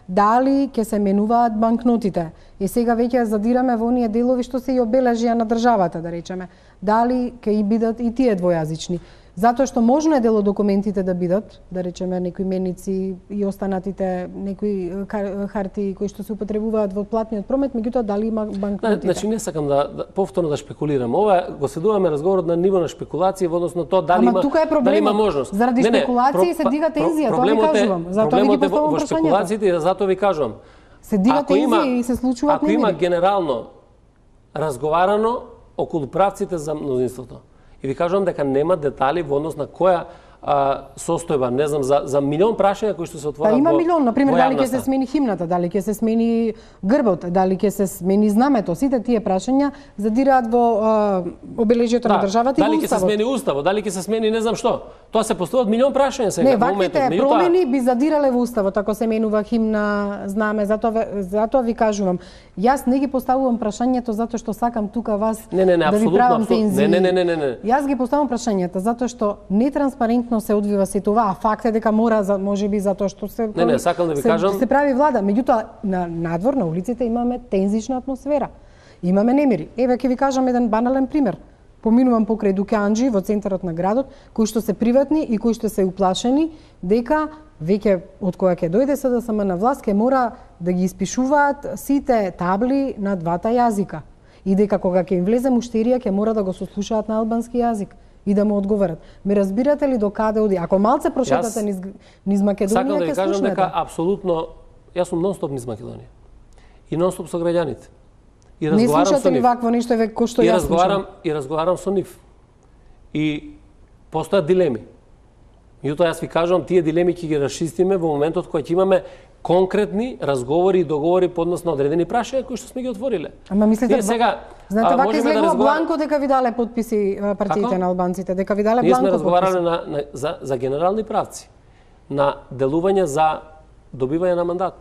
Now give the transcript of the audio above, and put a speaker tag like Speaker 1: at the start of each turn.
Speaker 1: дали ќе се менуваат банкнотите. И сега веќе задираме во оние делови што се и обележија на државата, да речеме. Дали ќе и бидат и тие двојазични. Затоа што можно е дел од документите да бидат, да речеме, некои меници и останатите некои хартии кои што се употребуваат во платниот промет, меѓутоа дали има банкнотите.
Speaker 2: Значи не сакам да повторно да шпекулирам. Ова го следуваме разговорот на ниво на шпекулација во однос на тоа дали има дали има можност.
Speaker 1: Заради шпекулации се дига тензија, тоа ви кажувам. Затоа ви ги поставувам
Speaker 2: во шпекулациите и затоа ви кажувам.
Speaker 1: Се дига тензија и се случуваат
Speaker 2: немири. Ако има генерално разговарано околу правците за мнозинството. И ви кажувам дека нема детали во однос на која состојба, не знам, за милион прашања кои што се отворат во
Speaker 1: има милион, например, дали ќе се смени химната, дали ќе се смени грбот, дали ќе се смени знамето, сите тие прашања задираат во обележјето на државата и во уставот.
Speaker 2: Дали ќе се смени уставот, дали ќе се смени не знам што. Тоа се поставуваат милион прашања сега
Speaker 1: во моментот. Не, ваквите промени би задирале во уставот ако се менува химна, знаме, затоа ви кажувам. Јас не ги поставувам прашањето затоа што сакам тука вас да ви правам тензии.
Speaker 2: Не.
Speaker 1: Јас ги поставувам прашањата затоа што нетранспарентно се одвива сето ова, а факт е дека мора можеби затоа што се
Speaker 2: сакам да ви кажам,
Speaker 1: се прави влада, меѓутоа на надвор на улиците имаме тензична атмосфера. Имаме немири. Еве ќе ви кажам еден банален пример. Поминувам покрај дуканџи во центарот на градот, кои што се приватни и кои што се уплашени дека веќе од која ќе дојде СДСМ на власт ќе мора да ги испишуваат сите табли на двата јазика и дека кога ќе им влезе муштерија ќе мора да го сослушаат на албански јазик и да му одговарат. Ме разбирате ли до каде оди? Ако малце прошетате низ Македонија,
Speaker 2: сакам да ви кажам дека апсолутно јас сум нонстоп низ Македонија. И нонстоп со граѓаните. И разговарам
Speaker 1: не слушате ли вакво нешто еве кој што јас слушам?
Speaker 2: И разговарам со нив. И постојат дилеми. Меѓутоа јас ви кажувам, тие дилеми ќе ги расчистиме во моментот кога ќе имаме конкретни разговори и договори по однос на одредени прашања кои што сме ги отвориле.
Speaker 1: Ама мислите сега знаете вака излегува бланко дека ви дале потписи партиите на албанците, дека ви дале бланко.
Speaker 2: Ние сме разговарале за генерални правци, на делување за добивање на мандат.